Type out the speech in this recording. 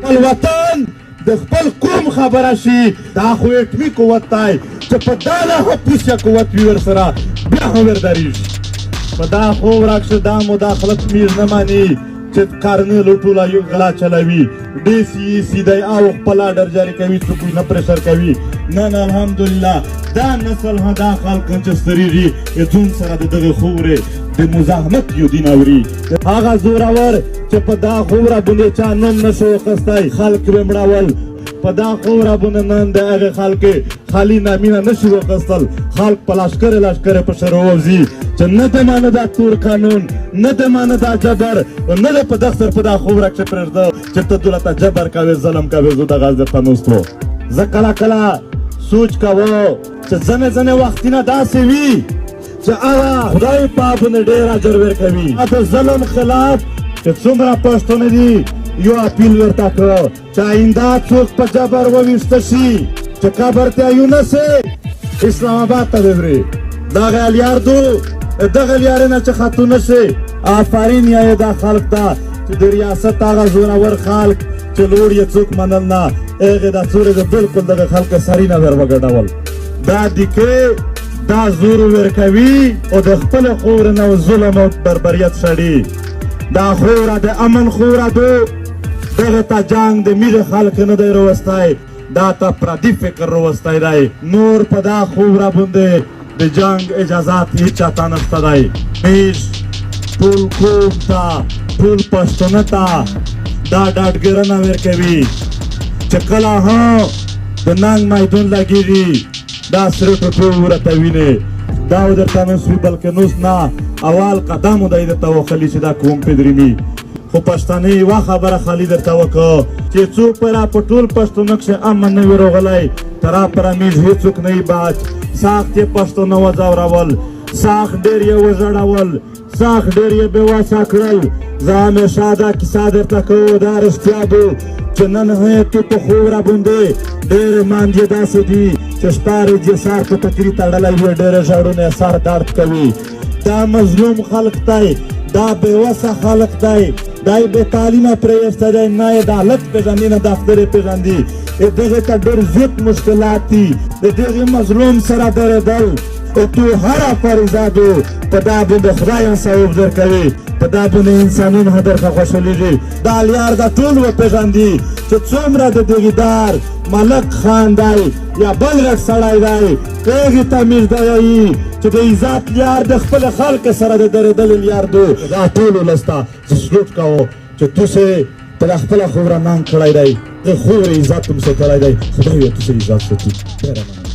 خپل وطن د خپل قوم خبره شي دا خو اټمي قوت دی چې په دا لا هم پوسیه قوت وي ورسره بیا هم وردارېږي په دا خوب راکشه دا مداخلت میږ نه ماني چې کارنل ټوله یو غلا چلوي ډي سي سي دی او خپل آډر جاري کوي څوک نه پریشر کوي نه نه الحمدلله دا نسل ها دا خلک چې سترېږي ځون سره د دغه خورې د مزاحمت یو دین اوري هغه زورور چې په دا خوره باندې چا نوم نشو اخیستی خلک به مړول په دا خوره باندې نن د هغې خلکې خالي نامینه نشي واخیستل خلک په لشکرې په شروع وځي چې نه د مانه دا تور قانون نه د مانه دا جبر نه د په دفتر په دا خوره کښې پرېږده چې ته دولته جبر کوې ظلم کوې زه دغه درته نوستو زه کله کله سوچ کوو چې ځنې وختونه داسې وي چې هغه خدای پاک باندې ډېر اجر ورکوي د ظلم خلاف چې څومره پښتانه دي یو اپیل ورته کړو چې آینده څوک په جبر وویسته شي چې قبر ته یونسې اسلام آباد ته وبرې دغه الیاردو دغه لیارې نه چې خطو نه شي آفرین یې دا خلک ته چې د ریاست هغه زورور خلک چې لوړ یې څوک منل نه هغې دا څورې د بلکل دغه خلکو سري نه ور وګډول دا دیکې دا زور ورکوي او د خپل خور نه ظلم او بربریت شړي دا خوره د امن خوره دو دغه ته جنګ د میږه خلک نه دی راوستی دا ته پردي فکر راوستی دی نور په دا خوره باندې د جنګ اجازات هیڅ چاته نشته دی میږ ټول قوم ته ټول پښتانه ته دا ډاډګرنه ورکوي چې کله هم د ننګ میدان لګېږي دا سره ټوټو ورته وینې دا درته نس وي بلکې نوس نه اول قدم و دی درته وخلي چې دا قوم پدرمي خو پښتانه یوه خبره خالي درته وکړه چې څوک پره په ټول پښتانه کښې امن نه وي راغلی ترا پره میږ هېڅوک نه وي باج سخت یې پښتانه وځورول سخت ډېر یې وژړول سخت ډېر یې بېوسه کړل زه همیشه دا کیسه درته کوو دا رښتیا دی چې نن هیڅ په خوره باندې ډېرې ماندې داسې دي چې شپارې دې سر په تکري تړلی وي ډېرې ژړونه سر درد کوي دا مظلوم خلق دی دا بېوسه خلق دی دی بې تعلیمه پرېیستی دی نه یې د حالت پېژندي نه دفتر یې پېژندي دغې ته ډېر زیات مشکلات دي د دغې مظلوم سره درېدل تو هره فریضه دو په دا باندې خدای انصاف درکوي په دا باندې انسانون هم درته خوشحالېږي دا لیار دا ټول وپېژندي چې څومره د دغې دار ملک خان دی یا بل رټ سړی دی هغې ته میږ دی وایي چې د عزت لیار د خپل خلک سره د درېدلې لیار دو دا ټول ولس ته زه سلوټ کوو چې تاسې ته د خپله خوره ننګ کړی دی د خورې عزت هم څه کړی دی خدای یې تاسې عزت ساتي ډېره مننه